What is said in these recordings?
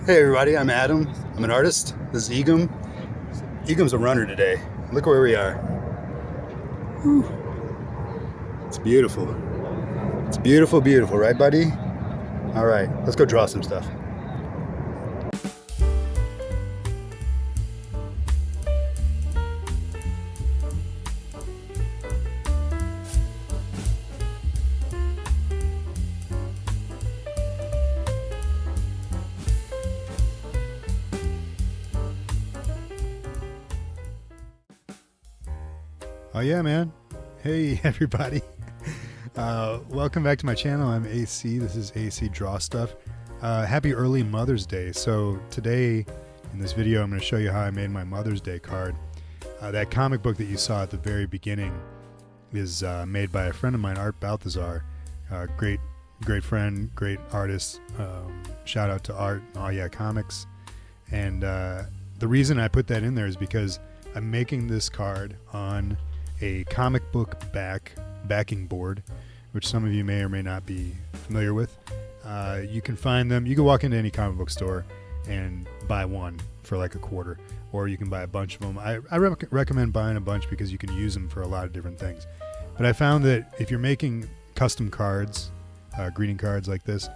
Hey everybody, I'm Adam. I'm an artist. This is Egum. Egum's a runner today. Look where we are. Whew. It's beautiful. It's beautiful, beautiful, right buddy? All right, let's go draw some stuff. Oh yeah, man. Hey everybody. Welcome back to my channel. I'm AC. This is AC Draw Stuff. Happy early Mother's Day. So today in this video I'm going to show you how I made my Mother's Day card. That comic book that you saw at the very beginning is made by a friend of mine, Art Balthazar. Great friend, great artist. Shout out to Art and Oh Yeah Comics. And the reason I put that in there is because I'm making this card on a comic book backing board, which some of you may or may not be familiar with. You can find them. You can walk into any comic book store and buy one for like $0.25, or you can buy a bunch of them. I recommend buying a bunch because you can use them for a lot of different things. But I found that if you're making custom cards, greeting cards like this,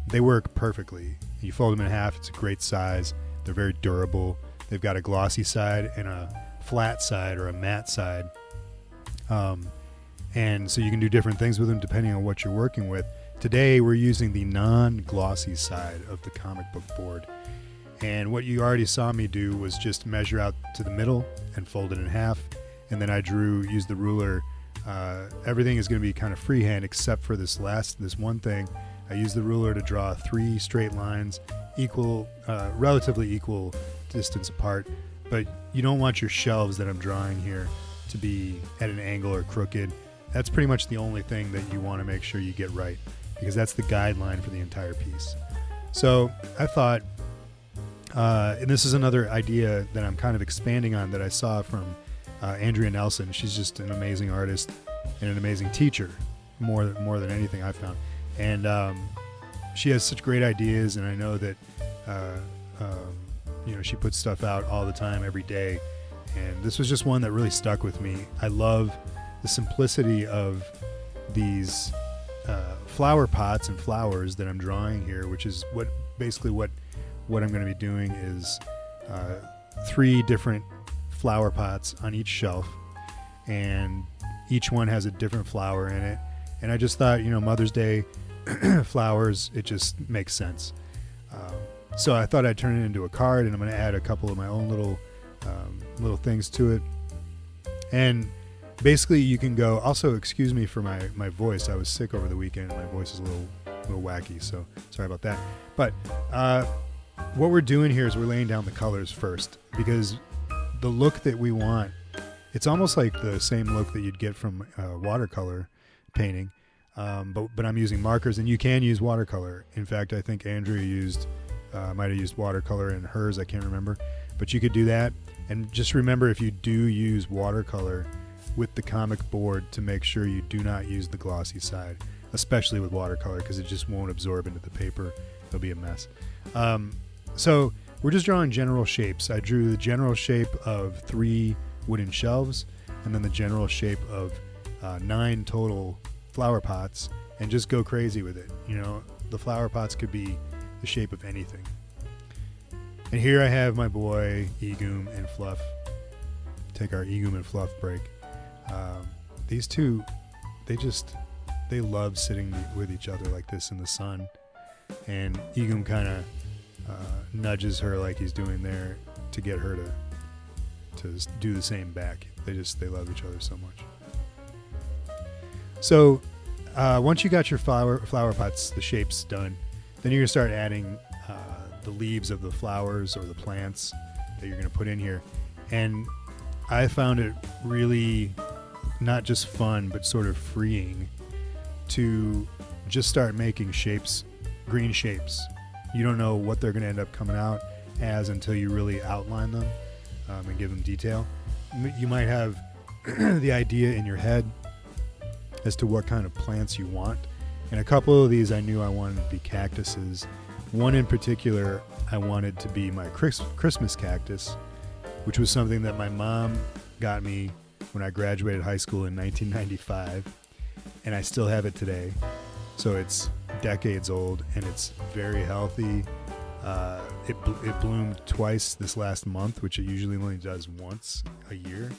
they work perfectly. You fold them in half. It's a great size. They're very durable. They've got a glossy side and a flat side or a matte side. And so you can do different things with them depending on what you're working with. Today we're using the non-glossy side of the comic book board. And what you already saw me do was just measure out to the middle and fold it in half. And then I used the ruler. Everything is going to be kind of freehand except for this one thing. I used the ruler to draw 3 straight lines, relatively equal distance apart. But you don't want your shelves that I'm drawing here to be at an angle or crooked. That's pretty much the only thing that you want to make sure you get right, because that's the guideline for the entire piece. So I thought, and this is another idea that I'm kind of expanding on that I saw from Andrea Nelson. She's just an amazing artist and an amazing teacher, more than anything I've found. And she has such great ideas, and I know that she puts stuff out all the time, every day. And this was just one that really stuck with me. I love the simplicity of these flower pots and flowers that I'm drawing here, which is what I'm going to be doing is 3 different flower pots on each shelf, and each one has a different flower in it. And I just thought, Mother's Day flowers, it just makes sense. So I thought I'd turn it into a card, and I'm going to add a couple of my own little things to it. And basically you can go, also excuse me for my voice. I was sick over the weekend and my voice is a little wacky, so sorry about that. But what we're doing here is we're laying down the colors first, because the look that we want, it's almost like the same look that you'd get from watercolor painting, but I'm using markers, and you can use watercolor. In fact, I think Andrea might have used watercolor in hers, I can't remember, but you could do that. And just remember, if you do use watercolor with the comic board, to make sure you do not use the glossy side, especially with watercolor, because it just won't absorb into the paper. It'll be a mess. So we're just drawing general shapes. I drew the general shape of 3 wooden shelves, and then the general shape of 9 total flower pots, and just go crazy with it. The flower pots could be the shape of anything. And here I have my boy Egum and Fluff. Take our Egum and Fluff break. These two, they love sitting with each other like this in the sun. And Egum kind of nudges her like he's doing there to get her to do the same back. They love each other so much. So once you got your flower pots, the shapes done, then you're going to start adding the leaves of the flowers or the plants that you're going to put in here. And I found it really not just fun, but sort of freeing to just start making shapes, green shapes. You don't know what they're going to end up coming out as until you really outline them and give them detail. You might have the idea in your head as to what kind of plants you want. And a couple of these I knew I wanted to be cactuses. One in particular I wanted to be my Christmas cactus, which was something that my mom got me when I graduated high school in 1995, and I still have it today. So it's decades old, and it's very healthy. It bloomed twice this last month, which it usually only does once a year,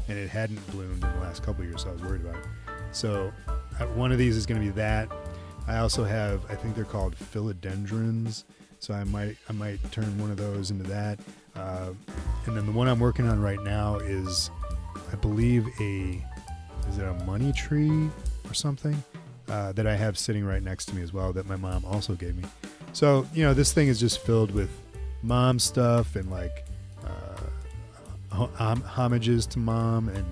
and it hadn't bloomed in the last couple of years, so I was worried about it. So one of these is going to be that. I also have, I think they're called philodendrons, so I might turn one of those into that. And then the one I'm working on right now is, I believe, is it a money tree or something that I have sitting right next to me as well, that my mom also gave me. So, this thing is just filled with mom stuff and like homages to mom, and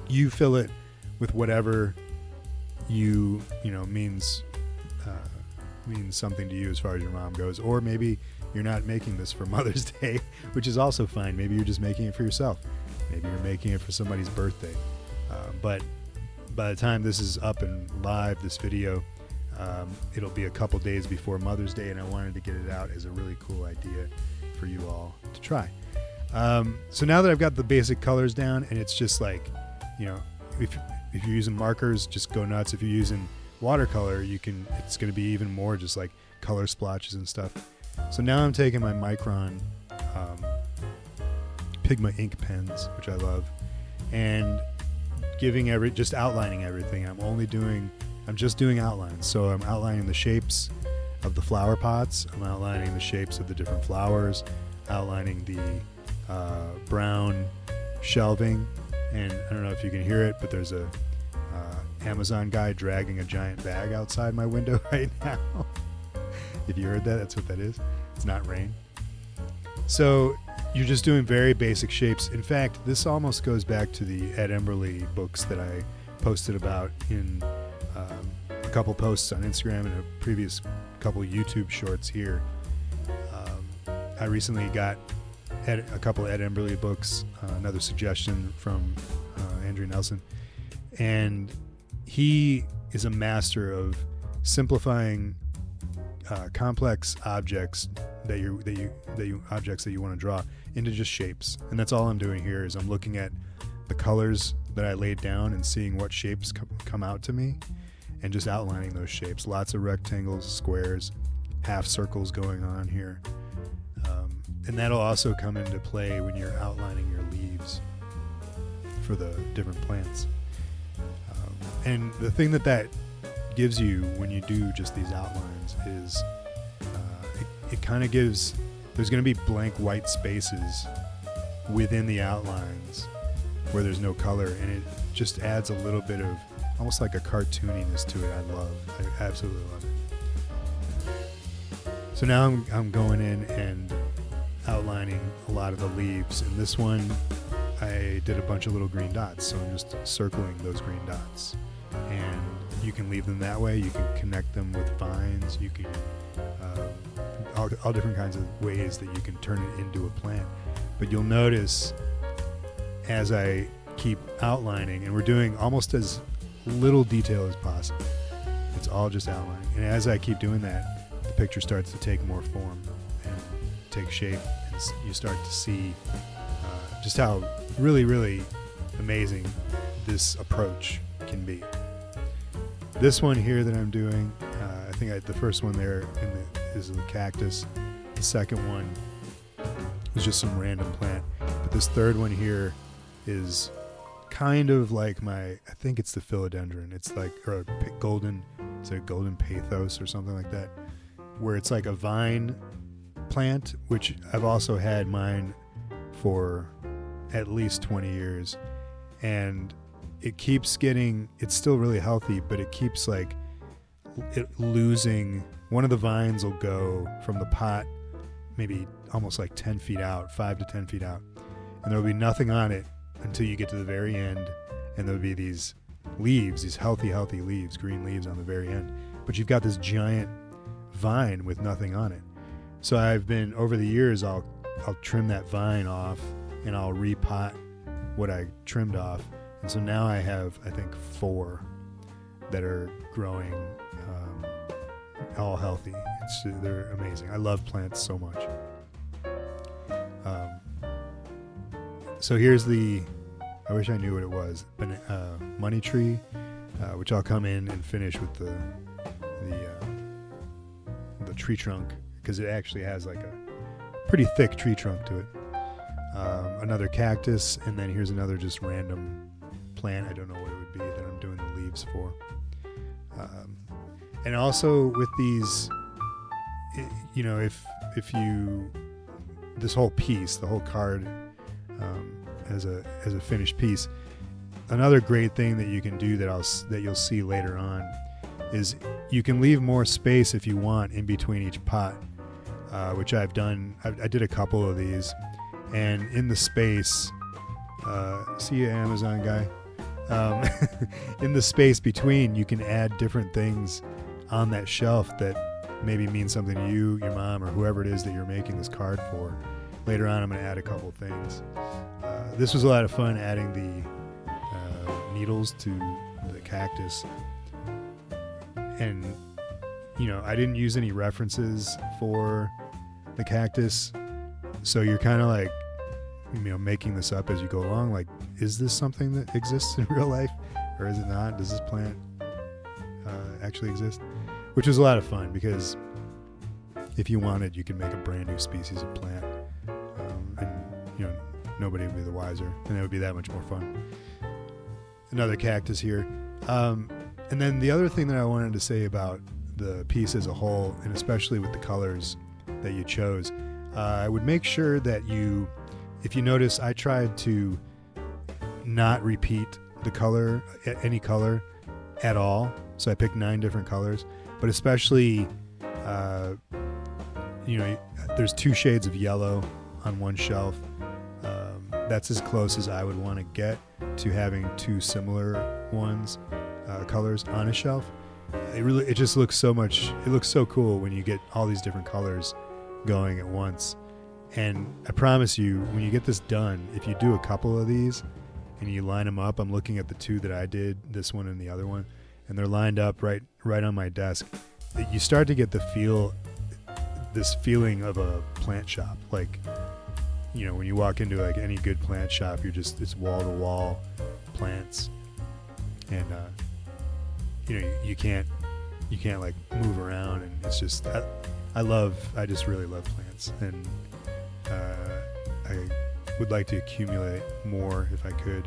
you fill it with whatever means something to you as far as your mom goes. Or maybe you're not making this for Mother's Day, which is also fine. Maybe you're just making it for yourself. Maybe you're making it for somebody's birthday. But by the time this is up and live, this video, it'll be a couple days before Mother's Day, and I wanted to get it out as a really cool idea for you all to try. So now that I've got the basic colors down, and it's just like, if you're using markers, just go nuts. If you're using watercolor, it's going to be even more just like color splotches and stuff. So now I'm taking my Micron Pigma ink pens, which I love, and just outlining everything. I'm just doing outlines. So I'm outlining the shapes of the flower pots. I'm outlining the shapes of the different flowers, outlining the brown shelving. And I don't know if you can hear it, but there's a Amazon guy dragging a giant bag outside my window right now. If you heard that, that's what that is. It's not rain. So you're just doing very basic shapes. In fact, this almost goes back to the Ed Emberley books that I posted about in a couple posts on Instagram and a previous couple YouTube shorts here. I recently got a couple Ed Emberley books, another suggestion from Andrew Nelson, and he is a master of simplifying complex objects that you want to draw into just shapes. And that's all I'm doing here, is I'm looking at the colors that I laid down and seeing what shapes come out to me, and just outlining those shapes. Lots of rectangles, squares, half circles going on here. And that'll also come into play when you're outlining your leaves for the different plants. And the thing that gives you when you do just these outlines is it kind of gives, there's going to be blank white spaces within the outlines where there's no color, and it just adds a little bit of almost like a cartooniness to it. I absolutely love it. So now I'm going in and outlining a lot of the leaves. In this one, I did a bunch of little green dots, so I'm just circling those green dots. And you can leave them that way. You can connect them with vines. You can all different kinds of ways that you can turn it into a plant. But you'll notice as I keep outlining, and we're doing almost as little detail as possible. It's all just outlining. And as I keep doing that, the picture starts to take more form and take shape, and you start to see just how really, really amazing this approach can be. This one here that I'm doing, I think the first one there is the cactus. The second one was just some random plant. But this third one here is kind of like I think it's the philodendron. It's like, or a golden pathos or something like that, where it's like a vine plant, which I've also had mine for at least 20 years. And it keeps it's still really healthy, but it keeps losing, one of the vines will go from the pot maybe almost like 10 feet out, 5 to 10 feet out. And there'll be nothing on it until you get to the very end. And there'll be these leaves, these healthy leaves, green leaves on the very end. But you've got this giant vine with nothing on it. So over the years, I'll trim that vine off and I'll repot what I trimmed off. And so now I have, I think, 4 that are growing all healthy They're amazing. I love plants so much. So here's I wish I knew what it was. Money tree, which I'll come in and finish with the tree trunk, because it actually has like a pretty thick tree trunk to it. Another cactus, and then here's another just random plant. I don't know what it would be that I'm doing the leaves for. And also with these, you know, if you, this whole piece, the whole card, as a finished piece, another great thing that you can do that you'll see later on is you can leave more space if you want in between each pot, which I've done. I did a couple of these, and in the space, see you, Amazon guy. In the space between, you can add different things on that shelf that maybe mean something to you, your mom, or whoever it is that you're making this card for. Later on, I'm going to add a couple things. This was a lot of fun, adding the needles to the cactus. And, you know, I didn't use any references for the cactus, so you're kind of like, you know, making this up as you go along. Like, is this something that exists in real life, or is it not? Does this plant actually exist? Which was a lot of fun, because if you wanted, you could make a brand new species of plant, and, you know, nobody would be the wiser, and it would be that much more fun. Another cactus here. And then the other thing that I wanted to say about the piece as a whole, and especially with the colors that you chose, I would make sure that you, if you notice, I tried to not repeat the color, any color at all. So I picked 9 different colors, but especially, you know, there's 2 shades of yellow on one shelf. That's as close as I would want to get to having 2 similar ones, colors on a shelf. It just looks so much, it looks so cool when you get all these different colors going at once. And I promise you, when you get this done, if you do a couple of these and you line them up, I'm looking at the 2 that I did, this one and the other one, and they're lined up right on my desk. You start to get this feeling of a plant shop. Like, you know, when you walk into like any good plant shop, it's wall to wall plants, and you know, you can't like move around, and it's just, I just really love plants, and I would like to accumulate more if I could,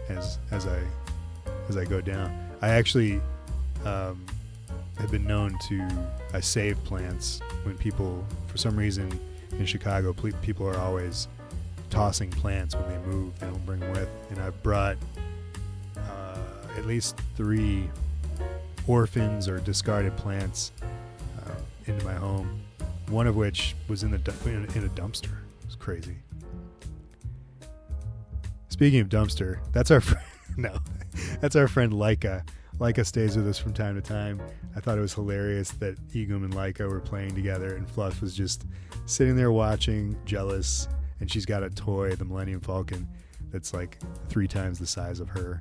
as I go down. I actually have been known to, I save plants when people, for some reason in Chicago, people are always tossing plants when they move. They don't bring them with, and I brought at least 3 orphans or discarded plants into my home. One of which was in a dumpster. It was crazy. Speaking of dumpster, that's our friend. No, that's our friend Laika. Laika stays with us from time to time. I thought it was hilarious that Igum and Laika were playing together, and Fluff was just sitting there watching, jealous, and she's got a toy, the Millennium Falcon, that's like 3 times the size of her.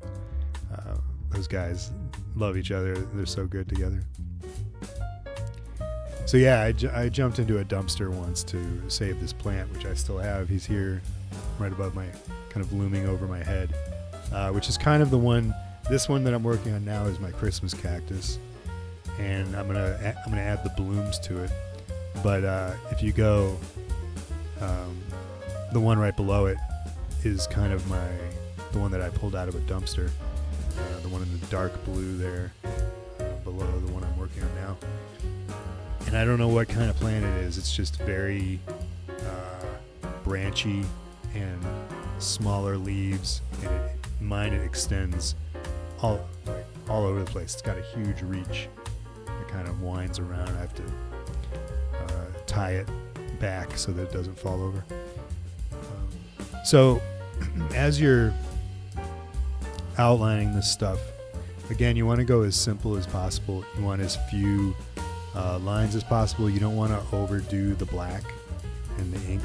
Those guys love each other. They're so good together. So yeah, I jumped into a dumpster once to save this plant, which I still have. He's here right above my, kind of looming over my head, which is kind of the one. This one that I'm working on now is my Christmas cactus, and I'm gonna add the blooms to it. But if you go, the one right below it is kind of the one that I pulled out of a dumpster. The one in the dark blue there, below the one I'm working on now. And I don't know what kind of plant it is. It's just very branchy and smaller leaves, and mine extends all over the place. It's got a huge reach. It kind of winds around. I have to tie it back so that it doesn't fall over. So as you're outlining this stuff, again, you want to go as simple as possible. You want as few lines as possible. You don't want to overdo the black and the ink.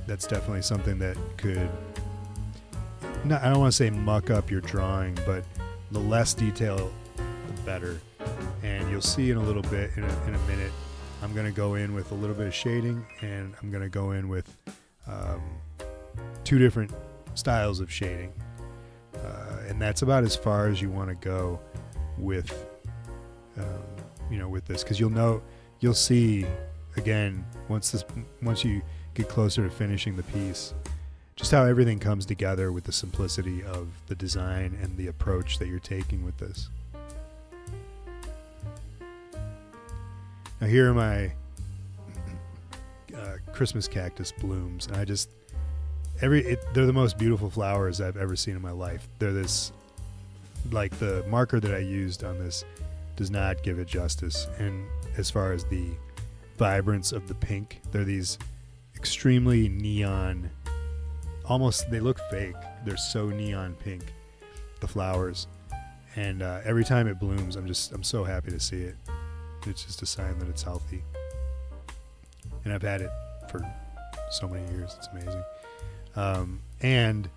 That's definitely something that could, I don't want to say muck up your drawing, but the less detail the better. And you'll see in a little bit, in a minute, I'm going to go in with a little bit of shading, and I'm going to go in with 2 different styles of shading. And that's about as far as you want to go with, with this, because you'll see again once you get closer to finishing the piece, just how everything comes together with the simplicity of the design and the approach that you're taking with this. Now here are my Christmas cactus blooms, and they're the most beautiful flowers I've ever seen in my life. They're this, like, the marker that I used on this does not give it justice. And as far as the vibrance of the pink, they're these extremely neon, almost, they look fake. They're so neon pink, the flowers. And every time it blooms, I'm so happy to see it. It's just a sign that it's healthy. And I've had it for so many years. It's amazing. And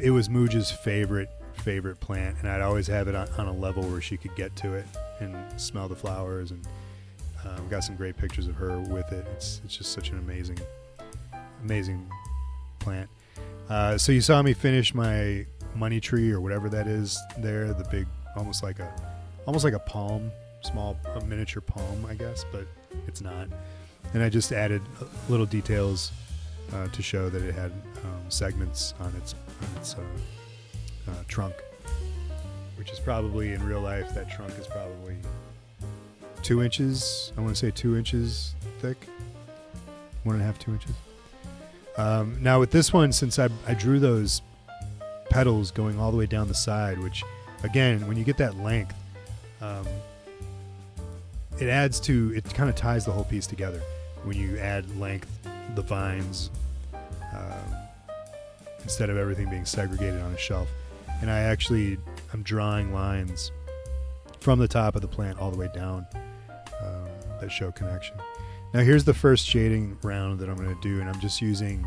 it was Mooja's favorite plant, and I'd always have it on a level where she could get to it and smell the flowers, and got some great pictures of her with it. It's just such an amazing plant. So you saw me finish my money tree, or whatever that is there, the big, almost like a palm, a miniature palm, I guess, but it's not. And I just added little details to show that it had segments on its trunk, which is probably, in real life, that trunk is probably 2 inches. I want to say 2 inches thick, 1.5, 2 inches. Now with this one, since I drew those petals going all the way down the side, which again, when you get that length, it kind of ties the whole piece together. When you add length, the vines, instead of everything being segregated on a shelf. And I'm drawing lines from the top of the plant all the way down that show connection. Now here's the first shading round that I'm going to do, and I'm just using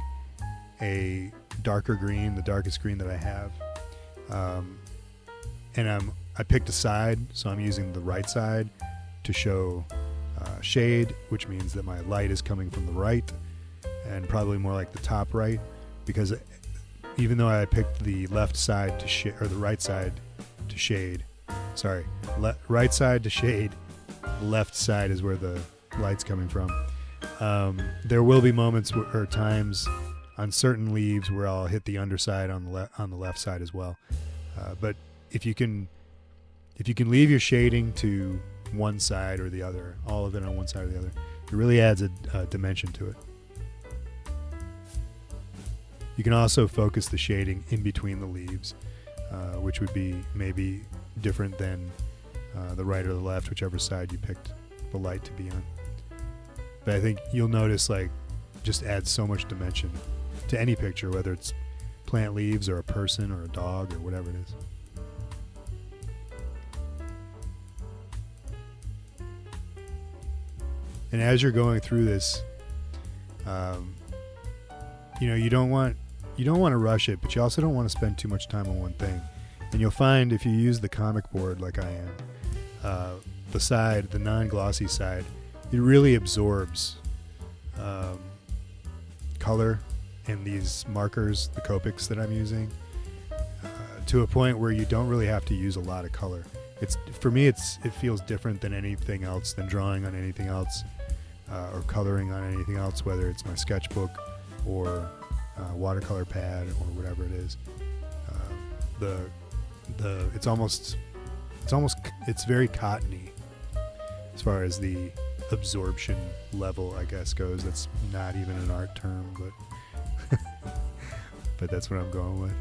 a darker green, the darkest green that I have. And I picked a side, so I'm using the right side to show shade, which means that my light is coming from the right, and probably more like the top right, because even though I picked the left side to shade, or the right side to shade, right side to shade, left side is where the light's coming from. There will be moments or times on certain leaves where I'll hit the underside on the left side as well. But if you can leave your shading to one side or the other, all of it on one side or the other, it really adds a dimension to it. You can also focus the shading in between the leaves, which would be maybe different than the right or the left, whichever side you picked the light to be on. But I think you'll notice, like, just adds so much dimension to any picture, whether it's plant leaves or a person or a dog or whatever it is. And as you're going through this, you don't want to rush it, but you also don't want to spend too much time on one thing. And you'll find, if you use the comic board like I am, the non-glossy side, it really absorbs color and these markers, the Copics that I'm using, to a point where you don't really have to use a lot of color. For me, it feels different than anything else, than drawing on anything else, or coloring on anything else, whether it's my sketchbook or watercolor pad or whatever it is. It's very cottony as far as the absorption level, I guess, goes. That's not even an art term, but but that's what I'm going with.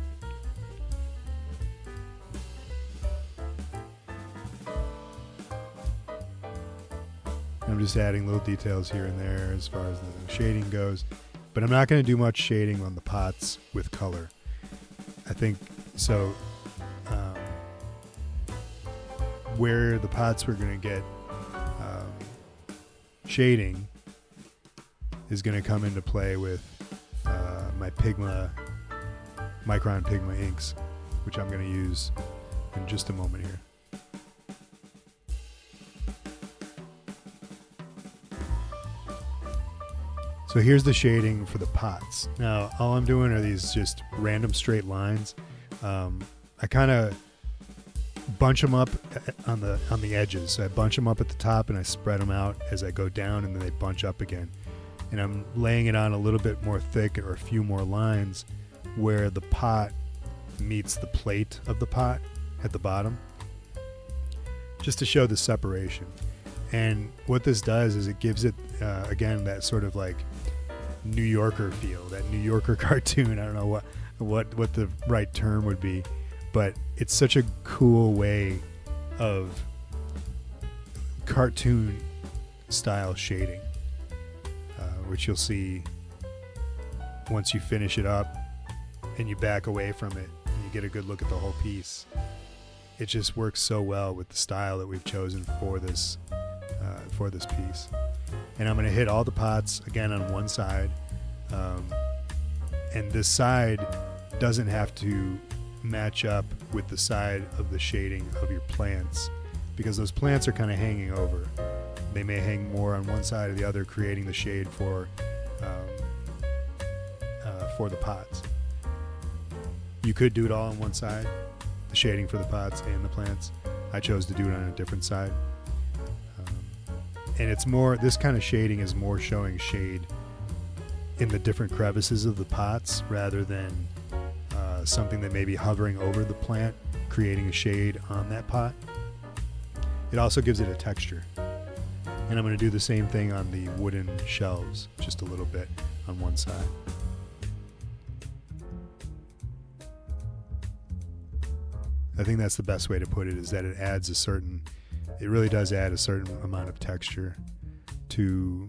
I'm just adding little details here and there as far as the shading goes, but I'm not going to do much shading on the pots with color. I think so. Where the pots we're going to get shading is going to come into play with my Micron Pigma inks, which I'm going to use in just a moment here. So here's the shading for the pots. Now all I'm doing are these just random straight lines. I kind of bunch them up on the edges. So I bunch them up at the top and I spread them out as I go down, and then they bunch up again. And I'm laying it on a little bit more thick, or a few more lines where the pot meets the plate of the pot at the bottom, just to show the separation. And what this does is it gives it again that sort of like New Yorker feel, that New Yorker cartoon. I don't know what the right term would be, but it's such a cool way of cartoon style shading, which you'll see once you finish it up and you back away from it and you get a good look at the whole piece. It just works so well with the style that we've chosen for this piece. And I'm going to hit all the pots again on one side, and this side doesn't have to match up with the side of the shading of your plants, because those plants are kind of hanging over. They may hang more on one side or the other, creating the shade for the pots. You could do it all on one side, the shading for the pots and the plants. I chose to do it on a different side. And it's more, this kind of shading is more showing shade in the different crevices of the pots rather than something that may be hovering over the plant, creating a shade on that pot. It also gives it a texture. And I'm going to do the same thing on the wooden shelves, just a little bit on one side. I think that's the best way to put it, is that it really does add a certain amount of texture to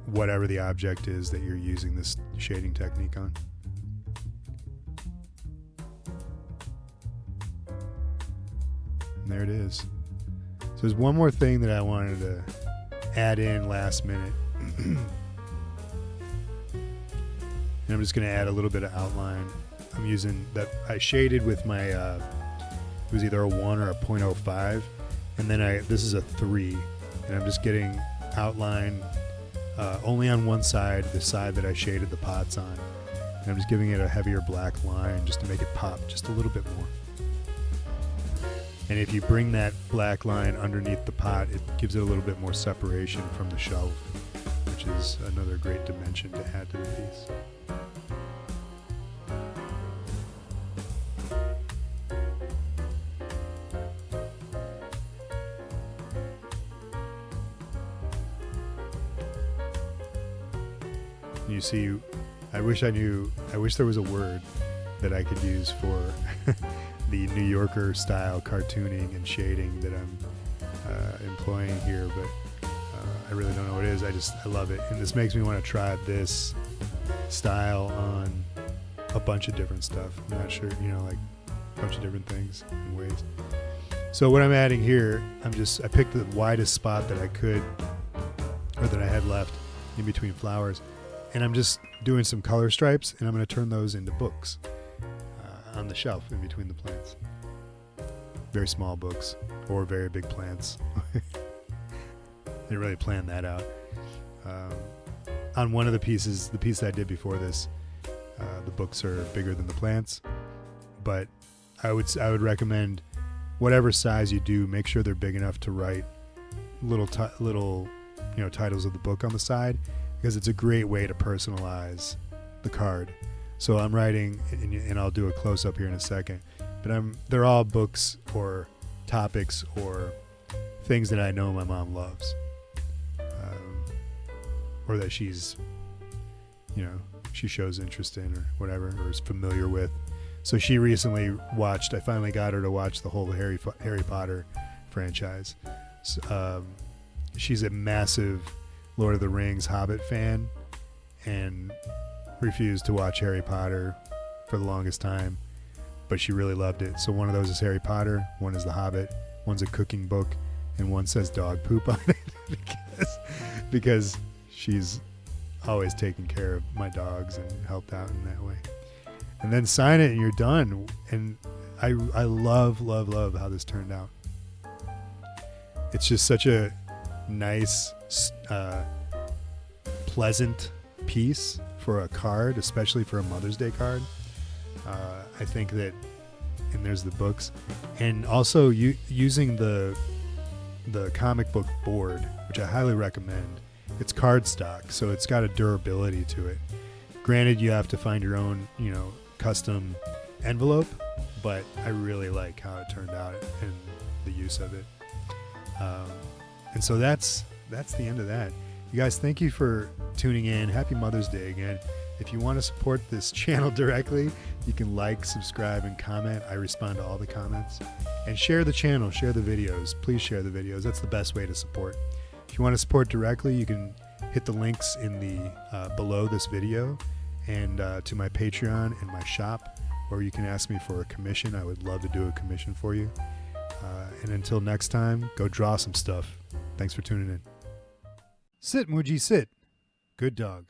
whatever the object is that you're using this shading technique on. And there it is. So there's one more thing that I wanted to add in last minute. And I'm just going to add a little bit of outline. I'm using that I shaded with my it was either a 1 or a 0.05, and then this is a 3, and I'm just getting outline only on one side, the side that I shaded the pots on, and I'm just giving it a heavier black line just to make it pop just a little bit more. And if you bring that black line underneath the pot, it gives it a little bit more separation from the shelf, which is another great dimension to add to the piece. You see, I wish there was a word that I could use for the New Yorker style cartooning and shading that I'm employing here, but I really don't know what it is. I love it, and this makes me want to try this style on a bunch of different stuff. I'm not sure, like a bunch of different things and ways. So what I'm adding here, I picked the widest spot that I could, or that I had left in between flowers. And I'm just doing some color stripes, and I'm going to turn those into books on the shelf in between the plants. Very small books or very big plants. Didn't really plan that out. On one of the pieces, the piece that I did before this, the books are bigger than the plants. But I would recommend whatever size you do, make sure they're big enough to write little titles of the book on the side, because it's a great way to personalize the card. So I'm writing, and I'll do a close-up here in a second, but they're all books or topics or things that I know my mom loves, or that she's, she shows interest in or whatever, or is familiar with. So she recently I finally got her to watch the whole Harry Potter franchise. So, she's a massive Lord of the Rings Hobbit fan and refused to watch Harry Potter for the longest time, but she really loved it. So one of those is Harry Potter, one is The Hobbit, one's a cooking book, and one says dog poop on it because she's always taken care of my dogs and helped out in that way. And then sign it and you're done. And I love how this turned out. It's just such a nice pleasant piece for a card, especially for a Mother's Day card. I think that, and there's the books, and also using the comic book board, which I highly recommend. It's cardstock, so it's got a durability to it. Granted, you have to find your own, custom envelope, but I really like how it turned out and the use of it. And so that's the end of that. You guys, thank you for tuning in. Happy Mother's Day again. If you want to support this channel directly, you can like, subscribe, and comment. I respond to all the comments. And share the channel, share the videos. Please share the videos. That's the best way to support. If you want to support directly, you can hit the links in the below this video and to my Patreon and my shop, or you can ask me for a commission. I would love to do a commission for you. And until next time, go draw some stuff. Thanks for tuning in. Sit, Muji, sit. Good dog.